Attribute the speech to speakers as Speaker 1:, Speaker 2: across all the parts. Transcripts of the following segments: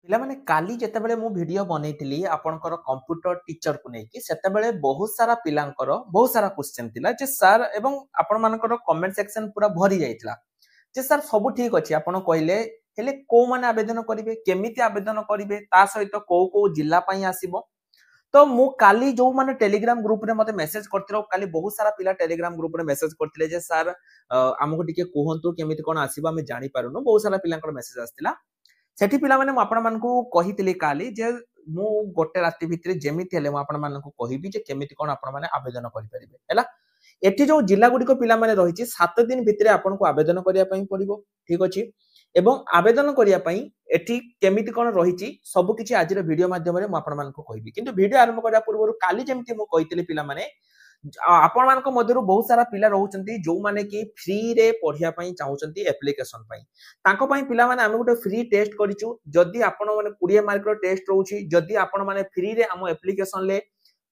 Speaker 1: पिला माने काली जेतेबेले मु वीडियो बनैतिली आपनकर कंप्यूटर टीचर को नेकी सेतेबेले बहुत सारा पिलांकर बहुत सारा क्वेश्चन थिला जे सर एवं आपण मानकर कमेंट सेक्शन पूरा भरी जाइतला जे सर सब ठीक अछि आपण कहले हेले को माने आवेदन करिवे केमिति आवेदन करिवे ता सहित को को जिल्ला पई आसीबो तो मु काली जो माने टेलीग्राम ग्रुप रे मते मेसेज करथिलो काली बहुत सारा पिला टेलीग्राम ग्रुप रे मेसेज करथिले जे सर हमको टिके कहंतु केमिति कोन आसीबो हम जानि पारुनो बहुत सारा पिलांकर मेसेज आस्तिला सेठी पिला माने आपण मानकू कहितली काली जे मु गोटे राति भितरे जेमिति हेले मु आपण मानकू कहिबी जे केमिति कोन आपण माने आवेदन करि परिबे हैला एठी जो जिल्ला गुडी को पिला माने रहिछि 7 दिन भितरे आपण को आवेदन करिया पई पड़िबो ठीक अछि एवं आवेदन करिया पई एठी केमिति कोन रहिछि सब किछि आजिर वीडियो माध्यम रे मु आपण मानकू कहिबी किंतु वीडियो आरंभ करिया पूर्व काली जेमिति मु कहितली पिला माने आपण मानक मध्यरु बहुत सारा पिला रहउचंती जो माने कि फ्री रे पढिया पई चाहउचंती एप्लीकेशन पई तांको पई पिला माने हम गुटे फ्री टेस्ट करिचु जदी आपण माने 20 मार्क रो टेस्ट रहउची जदी आपण माने फ्री रे हम एप्लीकेशन ले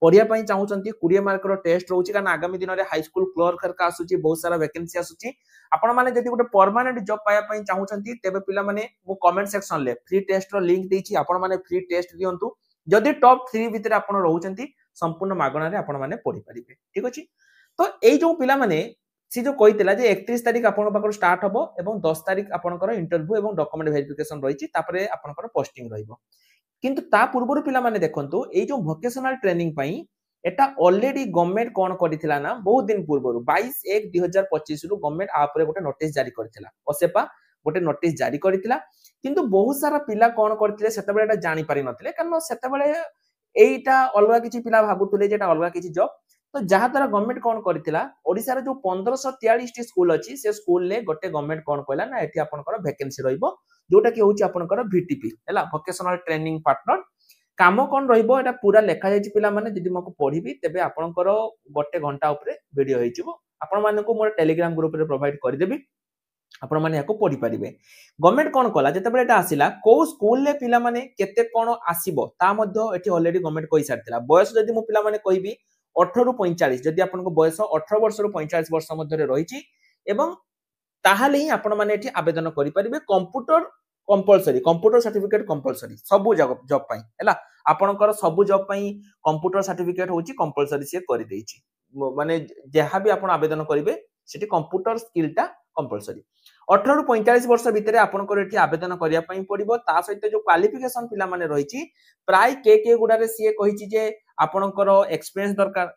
Speaker 1: पढिया पई चाहउचंती 20 मार्क रो टेस्ट रहउची कारण आगामी दिन रे हाई स्कूल क्लर्क का आसुची बहुत सारा वैकेंसी आसुची आपण माने जदी गुटे परमानेंट जॉब पाया पई चाहउचंती तेबे पिला माने मु कमेंट सेक्शन ले फ्री टेस्ट रो लिंक देछि आपण माने फ्री टेस्ट दियंतु जदी टॉप 3 भितरे आपण रहउचंती संपूर्ण मागणा रे आपण माने पढि परिबे ठीक अछि तो एई जो पिला माने सी जो कहितला जे 31 तारिख आपण पाकर स्टार्ट हबो एवं 10 तारिख आपनकर इंटरव्यू एवं डॉक्यूमेंट वेरिफिकेशन रहिछि तापरे आपनकर पोस्टिंग रहिबो किंतु ता पूर्वरु पिला माने देखंतु एई जो वोकेशनल ट्रेनिंग पई एटा ऑलरेडी गवर्नमेंट कोन करिथिला ना बहुत दिन पूर्वरु 22/1/2025 रु गवर्नमेंट आपरे गोटे नोटिस जारी करथिला ओसेपा गोटे नोटिस जारी करथिला किंतु बहुत सारा पिला कोन करथिले सेतबेले एटा जानि पारि नथिले कारण सेतबेले एटा अलगा किछि पिला भाबुतले जेटा अलगा किछि जॉब तो जहा द्वारा गवर्नमेंट कोन करथिला ओडिसा रे जो 1543 टी स्कूल अछि से स्कूल ले गोटे गवर्नमेंट कोन कहला ना एठी आपनकर वैकेंसी रहिबो जोटा कि होछि आपनकर VTP हैला वोकेशनल ट्रेनिंग पार्टनर काम कोन रहिबो एटा पूरा लेखा जायछि पिला माने जदि मको पढिबी तेबे आपनकर गोटे घंटा ऊपर वीडियो होइछिबो आपण मानकू मोर टेलीग्राम ग्रुप रे प्रोवाइड करि देबी आपण माने याको पढि परिबे गवर्नमेंट कोन कला जतेबेले एटा आसिला को स्कूल ले पिला माने केते कोन आसीबो ता मध्ये एठी ऑलरेडी गवर्नमेंट कहि सारथिला बयस जदि मु पिला माने कहिबी 18 रु 45 जदि आपनको बयस 18 वर्ष रु 45 वर्ष मध्ये रे रहिछि एवं ताहाले ही आपण माने एठी आवेदन करि परिबे कंप्यूटर सर्टिफिकेट कंपलसरी सब जॉब पई हैला आपनकर सब जॉब पई कंप्यूटर सर्टिफिकेट होछि कंपलसरी से करि देछि माने जहा भी आपण आवेदन करिवे सेठी कंप्यूटर स्किलटा कंपलसरी 18 रु 45 वर्ष भितरे आपनकर एठी आवेदन करिया पई पड़िबो ता सहित जो क्वालिफिकेशन पिला माने रहिछि प्राय के गुडारे सीए कहिछि जे आपनकर एक्सपीरियंस दरकार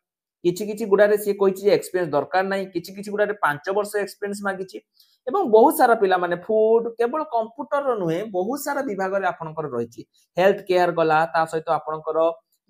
Speaker 1: किछि गुडारे सीए कहिछि जे एक्सपीरियंस दरकार नै किछि गुडारे 5 वर्ष एक्सपीरियंस मागिछि एवं बहुत सारा पिला माने फूड केवल कंप्यूटर रो नुहे बहुत सारा विभाग रे आपनकर रहिछि हेल्थ केयर गला ता सहित आपनकर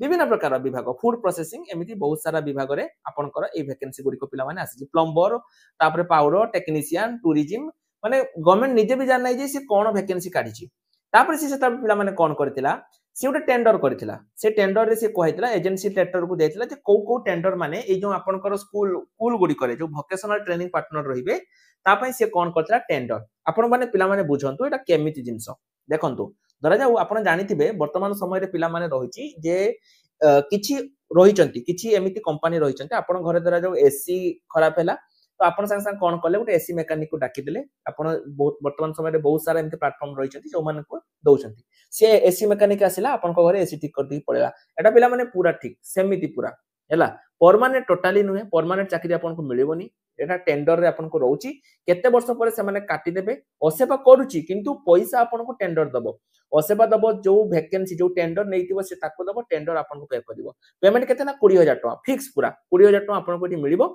Speaker 1: विभिन्न प्रकार विभाग फूड प्रोसेसिंग एमिति बहुत सारा विभाग रे आपनकर ए वैकेंसी गुडी को पिला माने आसी प्लम्बर तापरे पावर टेक्नीशियन टूरिज्म माने गवर्नमेंट निजे भी जान नै जे से कोन वैकेंसी काढिछि तापरे से सेता पिला माने कोन करथिला से उटे टेंडर करथिला से टेंडर रे से कहैतिला एजेंसी लेटर को देथिला जे को टेंडर माने ए जो आपनकर स्कूल गुडी करे जो वोकेशनल ट्रेनिंग पार्टनर रहिबे ता पई से कोन करथिला टेंडर आपण माने पिला माने बुझंतु एटा केमिति जिंस देखंतु धरा जाऊ आपण जानिथिबे वर्तमान समय रे पिला माने रहिछि जे किछि रहिचंती किछि एमिति कंपनी रहिचंती आपण घरे धरा जाऊ एसी खराब हैला तो आपण संग संग कोन करले गोटे एसी मैकेनिक को डाकी देले आपण बहुत वर्तमान समय रे बहुत सारा एमिति प्लेटफॉर्म रहिचंती जो माने को दउचंती से एसी मैकेनिक आसिला आपण को घरे एसी ठीक कर दी पड़ेला एटा पिला माने पूरा ठीक सेमिति पूरा हैला परमानेंट टोटली नुहे परमानेंट चाकरी आपण को मिलिबोनी एटा टेंडर रे आपण को रहउची केते वर्ष परे से माने काटी देबे असेपा करूची किंतु पैसा आपण को टेंडर दबो असेपा दबो जो वैकेंसी जो टेंडर नैतिबो से ताको दबो टेंडर आपण को पे करिवो पेमेंट केते ना 20000 टका फिक्स पूरा 20000 टका आपण को एठी मिलिबो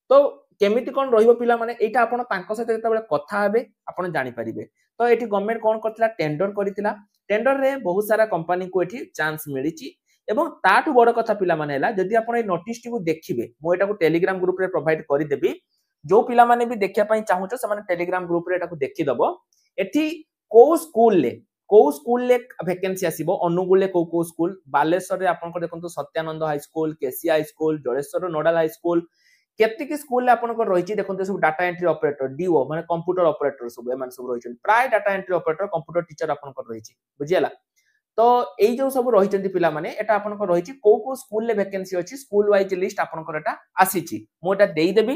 Speaker 1: तो केमिति कोन रहिबो पिला माने एटा आपण तांको सहित जेतबेले कथा हेबे आपण जानि परिबे तो एठी गवर्नमेंट कोन करथिला टेंडर करिथिला टेंडर रे बहुत सारा कंपनी को एठी चांस मिलिची एवं ताठु बड़ कथा पिला माने हला जदि आपण ए नोटिस टी को देखिबे मो एटा को टेलीग्राम ग्रुप रे प्रोवाइड करि देबी जो पिला माने भी देखिया पई चाहूचो से माने टेलीग्राम ग्रुप रे एटा को देखि दबो एठी को स्कूल ले वैकेंसी आसीबो अनुगुल ले को स्कूल बालेश्वर रे आपण को देखंतु Satyananda high school KC high school Jaleswar nodal high school केतिक स्कूल ले आपण को रहिछि देखंतु सब डाटा एंट्री ऑपरेटर डीओ माने कंप्यूटर ऑपरेटर सब एमान सब रहिछन प्राय data entry operator computer teacher आपण को रहिछि बुझियाला तो एई जो सब रहिचंती पिला माने एटा आपण को रहिछि को स्कूल ले वैकेंसी अछि स्कूल वाइज लिस्ट आपण को एटा आसीछि मो एटा देई देबी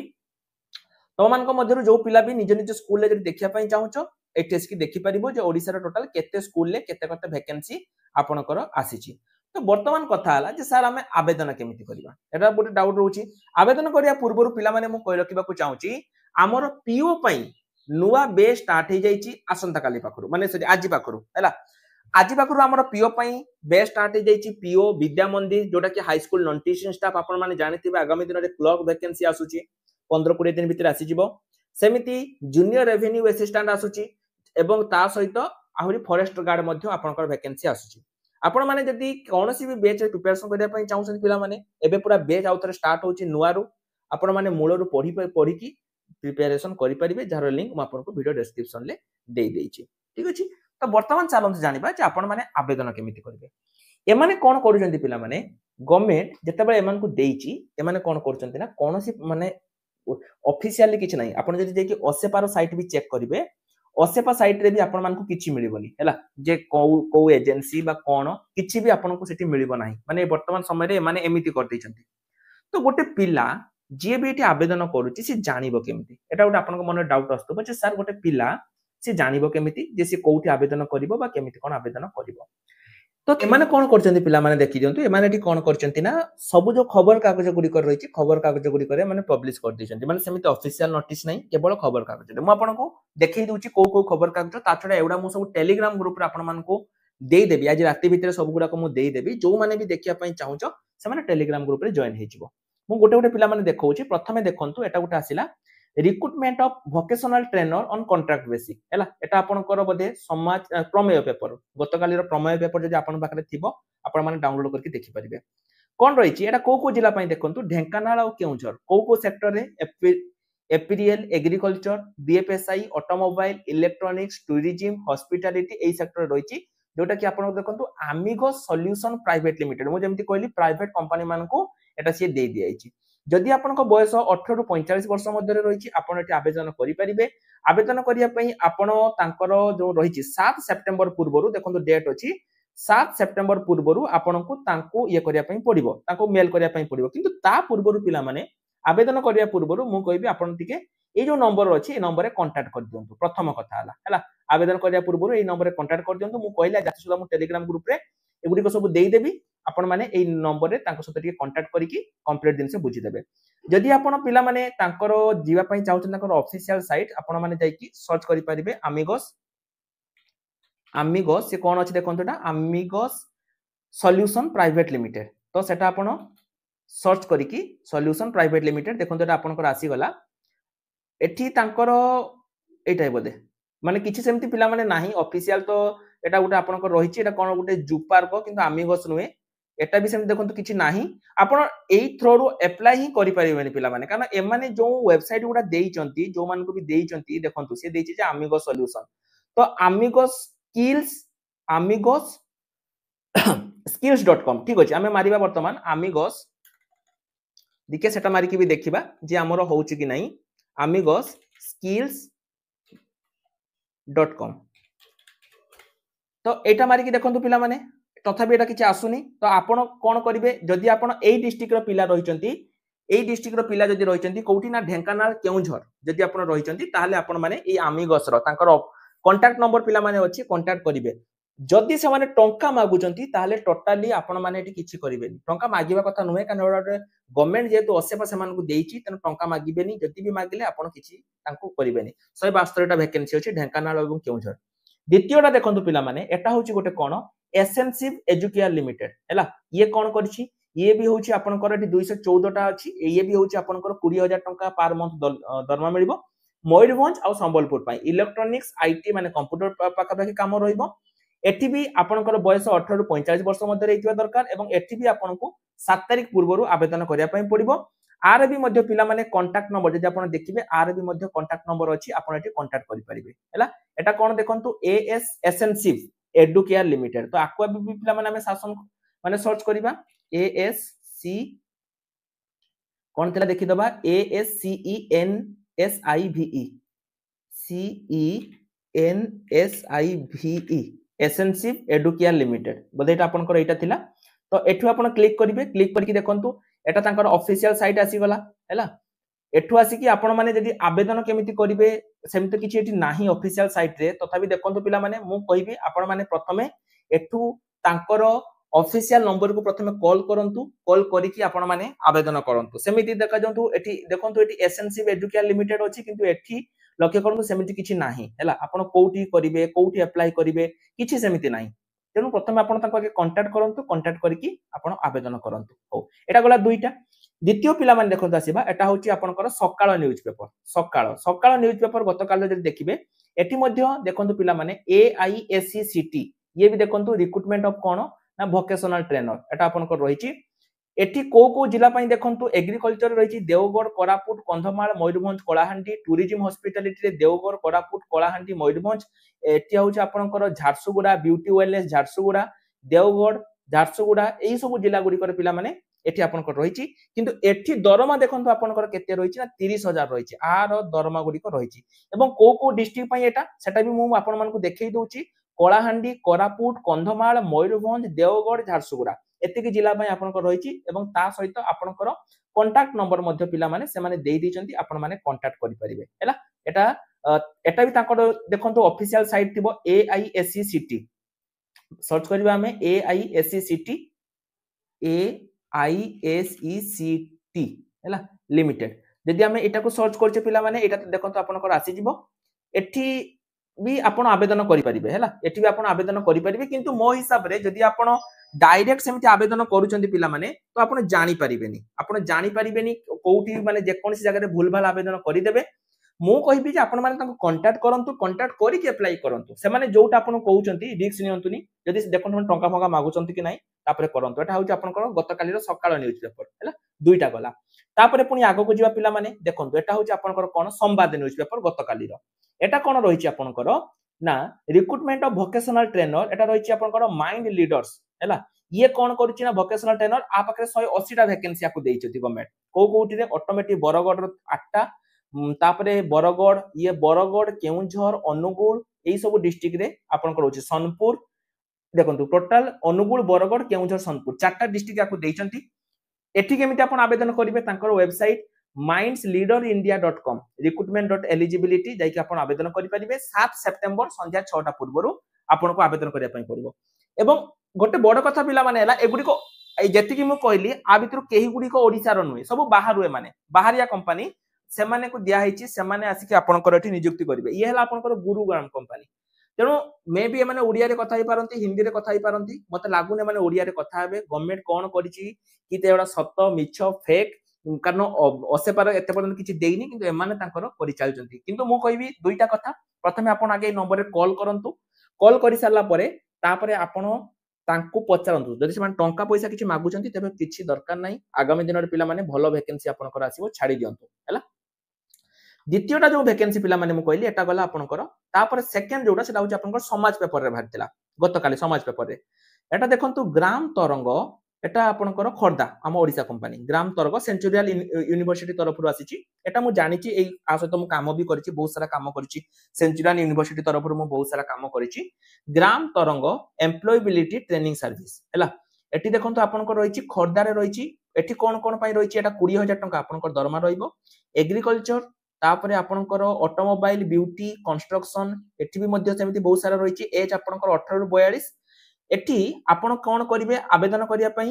Speaker 1: तो मान को मध्यरु जो पिला भी निज निज स्कूल ले जदि देखिया पई चाहूचो एटीएस की देखि परिबो जे ओडिसा रो टोटल केते स्कूल ले केते केते वैकेंसी आपनकर आसीची। तो वर्तमान कथा हला जे सर हमें आवेदन केमिति करबा एटा गोटे डाउट रहउची। आवेदन करिया पूर्वरु पिला माने मु कहि रखिबा को चाहूची हमर पीओ पई नुवा बे स्टार्ट हे जाईची आसंता काली पाखरु माने सरी आजि पाखरु हैला। आजि पाखरु हमर पीओ पई बे स्टार्ट हे जाईची पीओ विद्या मंदिर जोटा कि high school non teaching staff आपण माने जानिथिबे आगामी दिन रे क्लर्क वैकेंसी आसुची 15-20 दिन भितर आसी जिवो। सेमिति जूनियर रेवेन्यू असिस्टेंट आसुची एवं ता सहित आहुरी फॉरेस्ट गार्ड मध्ये आपनकर वैकेंसी आसुची। आपण माने जदी कोनोसी भी बैच प्रिपरेशन करिया पई चाहउछन पिला माने एबे पूरा बैच आउथरे स्टार्ट होची नुआरु आपण माने मूलरु पढी की प्रिपरेशन करि परिबे जार लिंक म आपनको वीडियो डिस्क्रिप्शन ले दे देइची। ठीक अछि। तो वर्तमान चलंत जानिबा जे आपण माने आवेदन केमिति करबे। एमाने कोन करूचंती पिला माने गवर्नमेंट जेतेबे एमान को देइची एमाने कोन करूचंती ना कोनोसी माने ऑफिशियली किछ नाही आपण जदी जेकी ओसेपार साइट भी चेक करिवे ओसेपा साइट रे भी आपण मानकु किछि मिलिबोनी हैला जे को एजेंसी बा कोन किछि भी आपनको सेठी मिलिबो नाही माने वर्तमान समय रे माने एमिति कर दैचंती। तो गोटे पिला जे भी एठी आवेदन करूची से जानिबो केमिति एटा गोटे आपनको मन डाउट आस्तु बचे सर गोटे पिला से जानिबो केमिति जे से कोठी आवेदन करिवो बा केमिति कोन आवेदन करिवो। तो एमाने कोन करचंती पिला माने देखि दियंतु एमाने एठी कोन करचंती ना सब जो खबर कागज गुडी कर रहिची खबर कागज गुडी करे माने पब्लिश कर दिसंती माने सेमिति ऑफिशियल नोटिस नाही केवल खबर कागज मु आपनको देखि दूची को खबर कागज ता छडा एवडा मु सब टेलीग्राम ग्रुप रे आपण मानको देई देबी आज राती भितर सब गुडा को मु देई देबी जो माने भी देखिया पई चाहूचो से माने टेलीग्राम ग्रुप रे जॉइन हे जिवो। मु गोटे गोटे पिला माने देखौची प्रथमे देखंतु एटा गोटे आसिला recruitment of vocational trainer on contract basis हैला एटा आपनकर बदे समाज प्रमेय पेपर गतकाली रो प्रमेय पेपर जदि आपन पाखरे थिबो आपण माने डाउनलोड करके देखि परिबे कोन रहिची एटा को जिला पई देखंतु ढेंकानाल और केउंझर को सेक्टर रे apparel agriculture BFSI automobile electronics tourism hospitality एई सेक्टर रहिची जोटा कि आपण देखंतु आमिगो सॉल्यूशन प्राइवेट लिमिटेड मु जेमति कहली प्राइवेट कंपनी मानको एटा से दे दियाइची। जदि आपनको बयस 18 रु 45 वर्ष मध्ये रहिची आपण एटी आवेदन करि परिबे। आवेदन करिया पई आपण तांकर जो रहिची 7 सेप्टेम्बर पूर्वरु देखंतु डेट अछि 7 सेप्टेम्बर पूर्वरु आपनको तांको ये करिया पई पडिबो तांको मेल करिया पई पडिबो किंतु ता पूर्वरु पिला माने आवेदन करिया पूर्वरु मु कहबी आपण तिके ए जो नंबर अछि ए नंबर रे कांटेक्ट कर दियंतु प्रथम कथा हला आवेदन करिया पूर्वरु ए नंबर रे कांटेक्ट कर दियंतु मु कहला जाति सुदा मु टेलीग्राम ग्रुप रे एगुडी को सब देई देबी आपण माने ए नंबर रे तांको सते कांटेक्ट करिकि कंप्लीट दिन से बुझी देबे। जदि आपण पिला माने तांकर जीवा पई चाहउछन तांकर ऑफिशियल साइट आपण माने जाई कि सर्च करि परिबे आमिगोस से कोन अछि देखंतुटा आमिगोस सॉल्यूशन प्राइवेट लिमिटेड तो सेटा आपण सर्च करिकि सॉल्यूशन प्राइवेट लिमिटेड देखंतुटा आपनकर आसी गला एठी तांकर एटाइ बोदे माने किछि सेमति पिला माने नाही ऑफिशियल तो एटा गुटे आपनकर रहिछि एटा कोन गुटे जुपार को किंतु आमिगोस नुए एटा भी सेमति देखंतु किछि नाही आपण एई थ्रो रु अप्लाई ही करि परिबेनी पिला माने कारण ए माने जो वेबसाइट गुडा देइचंती जो मान को भी देइचंती देखंतु से देइछि जे आमिगोस सॉल्यूशन तो आमिगोस skills.com ठीक अछि हमें मारिबा वर्तमान आमिगोस दिके सेटा मारी की भी देखिबा जे हमरो होउछि कि नाही amigos skills.com तो एटा मारी की देखंतु पिला माने तथापि एटा किछि आसुनी तो आपण कोन करिवे जदि आपण एई डिस्ट्रिक्ट रो पिला रहिचंती एई डिस्ट्रिक्ट रो पिला जदि रहिचंती कोठी ना ढेंकानाल केउंझर जदि आपण रहिचंती ताहाले आपण माने एई amigos रो तांकर कांटेक्ट नंबर पिला माने अछि कांटेक्ट करिवे। जदि से माने टंका मागुचंती ताहाले टोटली आपण माने एटी किछि करिवेनी टंका मागिबा कथा नुहे कारण गवर्नमेंट जेतु असेपा से मानकु देइची तन टंका मागिबेनी जदि भी मागिले आपण किछि तांकु करिवेनी 172 टा वैकेंसी अछि ढेंकानाल एवं केउंझर। द्वितीयटा देखंतु पिला माने एटा होची गोटे कोन एसेंसिव एजुकेयर लिमिटेड हैला ये कोन करछि ये भी होची आपनकर एटी 214 टा अछि ये भी होची आपनकर 20000 टंका पर मंथ दरमा मिलिबो मयूरभंज आ संबलपुर पई इलेक्ट्रॉनिक्स आईटी माने कंप्यूटर पाका पाकी काम रहिबो। एठी भी आपनकर बयस 18 रु 45 वर्ष मध्ये रहितबा दरकार एवं एठी भी आपनको 7 तारिख पूर्वरु आवेदन करिया पई पडिबो। आर भी मध्ये पिला माने कांटेक्ट नंबर जदि आपण देखिबे आर भी मध्ये कांटेक्ट नंबर अछि आपण एठी कांटेक्ट करि परिबे हैला एटा कोन देखंतु एएस एसेंसिव एडुकेयर लिमिटेड तो आक्वा भी पिला माने हम शासन माने सर्च करिबा एएससी कोन तेला देखि दबा CENSIVE एसेंसिव एडुकेयर लिमिटेड बोधे एटा आपनकर एटा थिला तो एठु आपण क्लिक करिवे क्लिक करके देखंतु एटा तांकर ऑफिशियल साइट आसी गला हैला एठू आसिकी आपण माने जदि आवेदन केमिति करिवे सेमते किछि एठी नाही ऑफिशियल साइट रे तथापि देखंतु पिला माने मु कहिबी आपण माने प्रथमे एठू तांकर ऑफिशियल नंबर को प्रथमे कॉल करंतु कॉल करिकी आपण माने आवेदन करंतु सेमिति देखा जंतु एठी देखंतु एठी एसएनसी एजुकेशन लिमिटेड अछि किंतु एठी लक्ष्य करंतु सेमिति किछि नाही हैला आपण कोउठी करिवे कोउठी अप्लाई करिवे किछि सेमिति नाही तेनु प्रथमे आपण तांको के कांटेक्ट करंतु कांटेक्ट करिकी आपण आवेदन करंतु हो एटा गला दुईटा द्वितीय पिला माने देखंतु आसीबा एटा होची आपनकर सकाळ न्यूज पेपर सकाळ न्यूज पेपर गतकाल जदि देखिबे एठी मध्ये देखंतु पिला माने AISCCT ये भी देखंतु रिक्रूटमेंट ऑफ कोन ना वोकेशनल ट्रेनर एटा आपनकर रहिची एठी को जिला पई देखंतु एग्रीकल्चर रहिची देवगढ़ कोरापुट कंधमाल मयूरभंज कलाहांडी टूरिज्म हॉस्पिटैलिटी रे देवगढ़ कोरापुट कलाहांडी मयूरभंज एठी होची आपनकर झारसुगुड़ा ब्यूटी वेलनेस झारसुगुड़ा देवगढ़ झारसुगुड़ा एई सब जिला गुडी कर पिला माने एठी आपनकर रहिची किंतु एठी दरमा देखंतु आपनकर केते रहिची ना 30,000 रहिची आर दरमा गुडी को रहिची एवं को डिस्ट्रिक्ट पई एटा सेटा भी मु आपन मानकु देखै दउची कलाहांडी कोरापुट कंधमाल मयूरभंज देवगढ़ झारसुगुड़ा एतिकी जिला पई आपनकर रहिची एवं ता सहित आपनकर कांटेक्ट नंबर मध्ये पिला माने से माने देई दिचंती आपन माने कांटेक्ट करि परिबे हैला एटा भी ताकर देखंतु ऑफिशियल साइट थिबो AISCCT सर्च करबा हमें AISCCT हैला लिमिटेड जदि हमें एटा को सर्च करछे पिला माने एटा देखंतु आपनकर आसी जिवो एठी भी आपण आवेदन करि परिबे हैला एठी भी आपण आवेदन करि परिबे किंतु मो हिसाब रे जदि आपण डायरेक्ट सेमति आवेदन करूचंती पिला माने तो आपण जानि परिबेनी कोउठी माने जे कोनसी जगह रे भूल भाल आवेदन करि देबे मु कहिबी जे आपण माने ताको कांटेक्ट करंतु कांटेक्ट करि के अप्लाई करंतु से माने जोटा आपण कहउचंती रिस्क नियंतुनी जदि देखंतु टंका फंका मागुचंती कि नाही तापरे करंतु एटा होउची आपनकर गतकालीर सकाळ न्यूज पेपर हैला दुईटा गला तापरे पुनी आगो को जिवा पिला माने देखंतु एटा होउची आपनकर कोन संवाद न्यूज पेपर गतकालीर एटा कोन रहिची आपनकर ना रिक्रूटमेंट ऑफ वोकेशनल ट्रेनर एटा रहिची आपनकर माइंड लीडर्स हैला ये कोन करूची ना वोकेशनल ट्रेनर आ पाखरे 180 टा वैकेंसी आकु देइछथि गवर्नमेंट कोउठी रे ऑटोमेटिक बरगढ़ 8टा तापरे बरगढ़ ये बरगढ़ केउंझर अनुगुल एई सब डिस्ट्रिक्ट रे आपनकर होची सोनपुर देखंतु टोटल अनुगुल बरगढ़ केउंझर सोनपुर 4टा डिस्ट्रिक्ट आकु देइछंती एठी केमिति आपण आवेदन करिवे तांकर वेबसाइट mindsleaderindia.com recruitment.eligibility जाइके आपण आवेदन करि परिबे 7 सेप्टेम्बर संध्या 6टा पूर्वरु आपण को आवेदन करिया पई पड़िबो एवं गोटे बड़ कथा पिला माने हला एगुडी को जेतिकी मु कहली आ भितर केही गुडी को ओडिसा रो नुई सब बाहर हुए माने बाहरिया कंपनी से माने को दिया हिची से माने आसी के आपण को एठी नियुक्ति करिवे ये हला आपण को गुरुग्राम कंपनी तेणु मे भी माने ओडिया रे कथा ही पारंती हिंदी रे कथा ही पारंती मते लागुने माने ओडिया रे कथा हेबे गवर्नमेंट कोन करिची कि ते एडा सत्य मिछ फेक कारण असेपार एते पर्यंत किछि देइनी किंतु एमाने तांकर परिचालचंती किंतु मु कहबी दुईटा कथा प्रथमे आपण आगे नंबर रे कॉल करंतु कॉल करि सारला परे तापरे आपण तांको पचारंतु जदि से टंका पैसा किछि मागुचंती तबे किछि दरकार नाही आगामी दिन रे पिला माने भलो वैकेंसी आपनकर आसीबो छाडी दियंतु हैला द्वितीयटा जो वैकेंसी पिला माने मु कहली एटा गला आपनकर तापर सेकंड जोडा सेटा होची आपनकर समाज पेपर रे भारतिला गतकाली समाज पेपर रे एटा देखंतु ग्राम तरंग एटा आपनकर खर्दा हम ओडिसा कंपनी ग्राम तरंग सेंचुरियल यूनिवर्सिटी तरफ रु आसीची एटा मु जानिची एई आ सहित मु काम भी करची बहुत सारा काम करची सेंचुरियल यूनिवर्सिटी तरफ रु मु बहुत सारा काम करची ग्राम तरंग एम्प्लॉयबिलिटी ट्रेनिंग सर्विस हैला एटी देखंतु आपनकर रहिची खर्दा रे रहिची एटी कोन कोन पई रहिची एटा 20,000 टंका आपनकर दरमा रहिबो एग्रीकल्चर तापरे आपनकर ऑटोमोबाइल ब्यूटी कंस्ट्रक्शन एटी भी मध्ये सेमिति बहुत सारा रहिची एज आपनकर 18 रु 42 एटी आपण कोन करिवे आवेदन करिया पई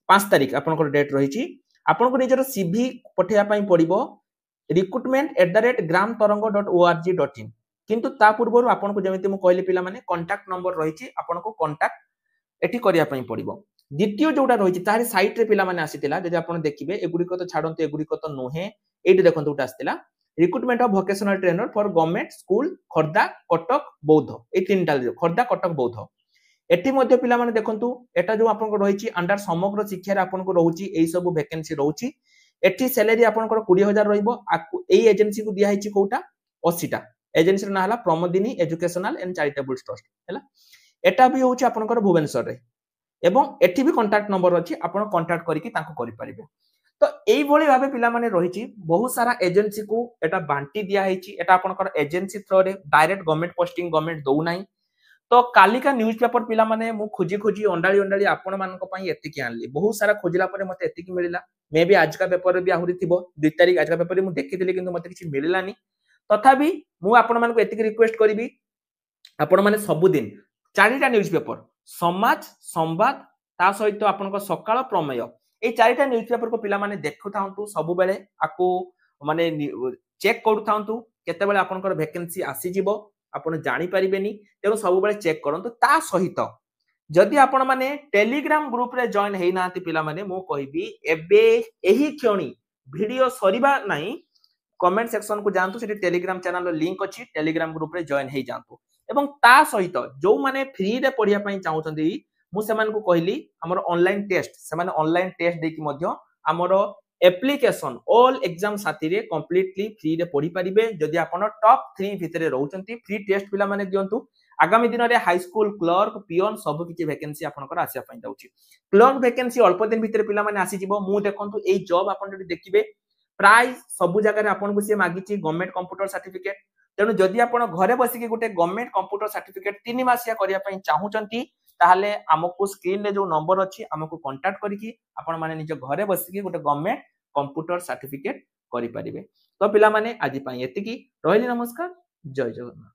Speaker 1: 5 तारिख आपनकर डेट रहिची आपनको निजर सीवी पठेया पई पड़िबो recruitment@gramtaranga.org.in किंतु ता पूर्वरु आपनको जेमिति मु कहली पिला माने कांटेक्ट नंबर रहिची आपनको कांटेक्ट एटी करिया पई पड़िबो द्वितीय जोडा रहिची तारि साइट रे पिला माने आसीतिला जदि आपण देखिबे एगुडी को तो छाडंतु एगुडी को तो नोहे एटी देखंतु उटा आसीतिला recruitment of vocational trainer for government school Khurda Cuttack Boudh ए तीनटा खर्दा कटक बौद्ध एठी मध्ये पिला माने देखंतु एटा जो आपनको रहिची अंडर समग्र शिक्षा रे आपनको रहउची एई सब वैकेंसी रहउची एठी सैलरी आपनको 20,000 रहिबो एई एजेंसी को दिया हिची कोटा 80 टा एजेंसी ना हला Pramodini educational and charitable trust हैला एटा भी होउची आपनको भुवनेश्वर रे एवं एठी भी कांटेक्ट नंबर अछि आपण कांटेक्ट करिकि ताको करि परिबे तो एई भली भाबे पिला माने रहिची बहुत सारा एजेंसी को एटा बांटी दिया हिची एटा आपनको एजेंसी थ्रो रे डायरेक्ट गवर्नमेंट पोस्टिंग गवर्नमेंट दउ नाही तो कालिका न्यूज पेपर पिला माने मु खोजी खोजी अंडाळी अंडाळी आपण मानक पई एतिकी आनली बहुत सारा खोजिला परे मते एतिकी मिलिला मे बी आज का पेपर भी आहुरी थिबो 2 तारिख आज का पेपर मु देखिथिली किंतु मते किछि मिलिलानी तथापि मु आपण मानक एतिकी रिक्वेस्ट करिवि आपण माने सब दिन 4टा न्यूज पेपर समाज संवाद ता सहित आपनको सकाळ प्रमेय ए 4टा न्यूज पेपर को पिला माने देखु थांतु सब बेले आको माने चेक करू थांतु केते बेले आपनकर वैकेंसी आसी जिवो आपण जानि परिबेनी तेरो सब बेले चेक करंतु ता सहित जदि आपण माने टेलीग्राम ग्रुप रे जॉइन हेई नांती पिला माने मु कहिबी एबे एही क्षणी वीडियो सरीबा नाही कमेंट सेक्शन को जानतु सेठी टेलीग्राम चैनल लिंक अछि टेलीग्राम ग्रुप रे जॉइन हेई जानतु एवं ता सहित जो माने फ्री रे पढिया पई चाहउछंती मु सेमान को कहली हमर ऑनलाइन टेस्ट सेमान ऑनलाइन टेस्ट देकी मध्य हमर एप्लीकेशन ऑल एग्जाम साथी रे कंप्लीटली फ्री रे पढी परिबे जदि आपण टॉप 3 भितरे रहउछंती फ्री टेस्ट पिला माने दियंतु आगामी दिन रे हाई स्कूल क्लर्क पियन सब किछि वैकेंसी आपनकर आसिया पई जाउची क्लर्क वैकेंसी अल्प दिन भितरे पिला माने आसी जिवो मु देखंतु एई जॉब आपण जदि देखिबे प्राय सब जगह रे आपण को से मागिची गवर्नमेंट कंप्यूटर सर्टिफिकेट तेणु जदि आपण घरे बसिकी गोटे गवर्नमेंट कंप्यूटर सर्टिफिकेट 3 मासिया करिया पई चाहूचंती ताहले हमकु स्क्रीन रे जो नंबर अछि हमकु कांटेक्ट करिकी आपण माने निज घरे बसिकी गोटे गवर्नमेंट कंप्यूटर सर्टिफिकेट करि परिबे तो पिला माने आजि पई एतिकी रहली नमस्कार जय जगन्नाथ।